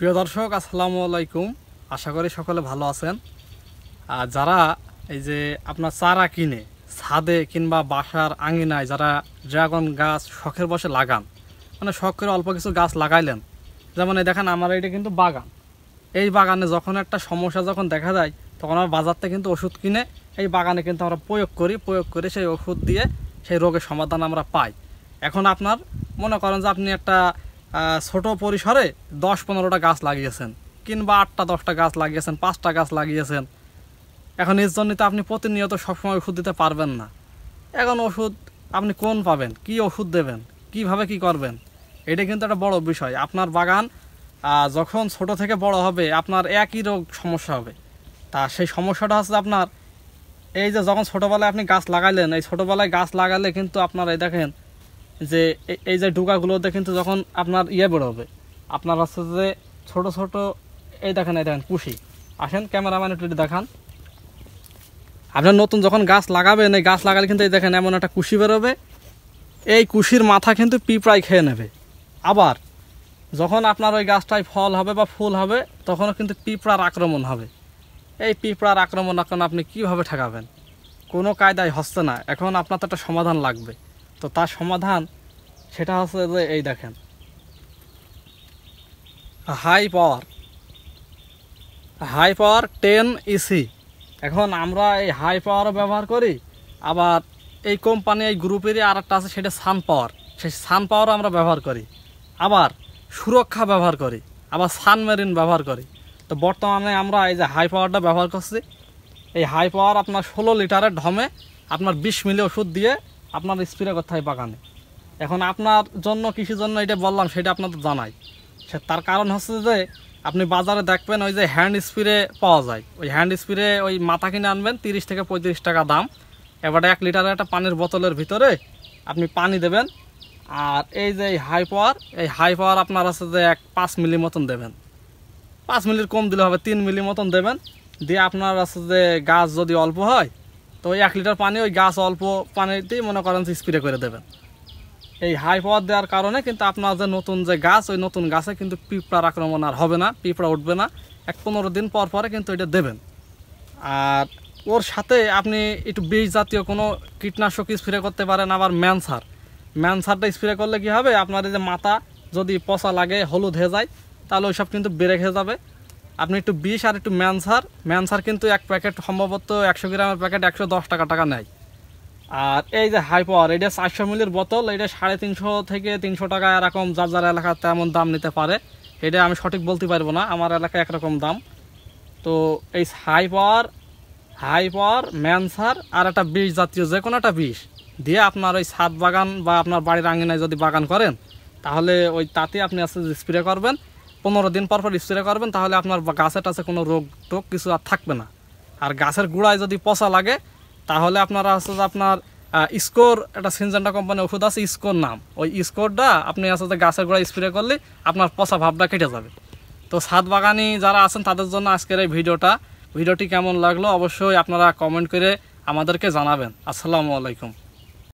প্রিয় দর্শক, আসসালামু আলাইকুম। আশা করি সকলে ভালো আছেন। আর যারা এই যে আপনার চারা কিনে ছাদে কিংবা বাসার আঙিনায় যারা ড্রাগন গাছ শখের বসে লাগান, মানে শখ করে অল্প কিছু গাছ লাগাইলেন, যেমন এই দেখেন আমার এইটা কিন্তু বাগান। এই বাগানে যখন একটা সমস্যা যখন দেখা যায় তখন আমরা বাজার থেকে কিন্তু ওষুধ কিনে এই বাগানে কিন্তু আমরা প্রয়োগ করে সেই ওষুধ দিয়ে সেই রোগের সমাধান আমরা পাই। এখন আপনার মনে করেন যে আপনি একটা ছোট পরিসরে 10-15টা গাছ লাগিয়েছেন, কিংবা 8-10টা গাছ লাগিয়েছেন, 5টা গাছ লাগিয়েছেন। এখন এর জন্য তো আপনি প্রতিনিয়ত সবসময় ওষুধ দিতে পারবেন না। এখন ওষুধ আপনি কোন পাবেন, কি ওষুধ দেবেন, কিভাবে কি করবেন, এটা কিন্তু একটা বড় বিষয়। আপনার বাগান যখন ছোট থেকে বড় হবে আপনার একই রোগ সমস্যা হবে। তা সেই সমস্যাটা হচ্ছে আপনার এই যে যখন ছোটোবেলায় আপনি গাছ লাগাইলেন, এই ছোটোবেলায় গাছ লাগালে কিন্তু আপনার এই দেখেন যে এই যে ডুকাগুলোতে কিন্তু যখন আপনার বেরোবে, আপনার হচ্ছে যে ছোট ছোট এই দেখেন কুশি। আসেন ক্যামেরাম্যান একটু দেখান। আপনার নতুন যখন গাছ লাগাবেন, এই গাছ লাগালে কিন্তু এই দেখেন এমন একটা কুশি বেরোবে। এই কুশির মাথা কিন্তু পিঁপড়ায় খেয়ে নেবে। আবার যখন আপনার ওই গাছটায় ফল হবে বা ফুল হবে তখনও কিন্তু পিঁপড়ার আক্রমণ হবে। এই পিঁপড়ার আক্রমণ এখন আপনি কীভাবে ঠেকাবেন? কোনো কায়দায় হচ্ছে না। এখন আপনার তো একটা সমাধান লাগবে। তো তার সমাধান সেটা হচ্ছে যে এই দেখেন হাই পাওয়ার 10EC। এখন আমরা এই হাই পাওয়ারও ব্যবহার করি, আবার এই কোম্পানি এই গ্রুপেরই আর একটা আছে সেটা সান পাওয়ার, সেই সান পাওয়ারও আমরা ব্যবহার করি, আবার সুরক্ষা ব্যবহার করি, আবার সানমেরিন ব্যবহার করি। তো বর্তমানে আমরা এই যে হাই পাওয়ারটা ব্যবহার করছি। এই হাই পাওয়ার আপনার 16 লিটারের ঢমে আপনার 20 মিলি ওষুধ দিয়ে আপনার স্প্রে করতে হয় বাগানে। এখন আপনার জন্য কৃষির জন্য এটা বললাম সেটা আপনাদের জানাই। তার কারণ হচ্ছে যে আপনি বাজারে দেখবেন ওই যে হ্যান্ড স্প্রে পাওয়া যায়, ওই হ্যান্ড স্প্রে ওই মাথা কিনে আনবেন 30 থেকে 35 টাকা দাম। এবারে 1 লিটারের একটা পানির বোতলের ভিতরে আপনি পানি দেবেন, আর এই যে এই হাই পাওয়ার আপনার আছে যে 5 মিলি মতন দেবেন। 5 মিলির কম দিলে হবে, 3 মিলি মতন দেবেন। দিয়ে আপনার আছে যে গাছ যদি অল্প হয় তো ওই 1 লিটার পানি ওই গাছ অল্প পানিতেই মনে করেন স্প্রে করে দেবেন। এই হাই পাওয়ার দেওয়ার কারণে কিন্তু আপনার যে নতুন যে গাছ, ওই নতুন গাছে কিন্তু পিঁপড়ার আক্রমণ আর হবে না, পিঁপড়া উঠবে না। 15 দিন পরে কিন্তু এটা দেবেন। আর ওর সাথে আপনি একটু বীজ জাতীয় কোনো কীটনাশক স্প্রে করতে পারেন। আবার ম্যানসারটা স্প্রে করলে কি হবে, আপনার এই যে মাথা যদি পচা লাগে, হলুদ হয়ে যায়, তাহলে ওইসব কিন্তু ব্রেক হয়ে যাবে। আপনি একটু বিষ আর একটু ম্যানসার কিন্তু এক প্যাকেট সম্ভবত 100 গ্রামের প্যাকেট 110 টাকা নেয়। আর এই যে হাই পাওয়ার এটা 400 মিলির বোতল, এটা 350 থেকে 300 টাকা এরকম, যার এলাকাতে এমন দাম নিতে পারে। এটা আমি সঠিক বলতে পারবো না, আমার এলাকায় একরকম দাম। তো এই হাই পাওয়ার ম্যানসার আর একটা বিষ জাতীয় যে কোনো একটা বিষ দিয়ে আপনার ওই ছাদ বাগান বা আপনার বাড়ির আঙিনায় যদি বাগান করেন, তাহলে ওই তাতে আপনি আস্তে স্প্রে করবেন। 15 দিন পর স্প্রে করবেন, তাহলে আপনার গাছের কাছে কোনো রোগ টোগ কিছু আর থাকবে না। আর গাছের গোড়ায় যদি পচা লাগে তাহলে আপনারা আছে যে আপনার স্কোর, একটা সিনজেন্টা কোম্পানির ওষুধ আছে স্কোর নাম, ওই স্কোরটা আপনি আছে যে গাছের গোড়ায় স্প্রে করলে আপনার পচা ভাবটা কেটে যাবে। তো ছাদ বাগানি যারা আছেন তাদের জন্য আজকের এই ভিডিওটি কেমন লাগলো অবশ্যই আপনারা কমেন্ট করে আমাদেরকে জানাবেন। আসসালামু আলাইকুম।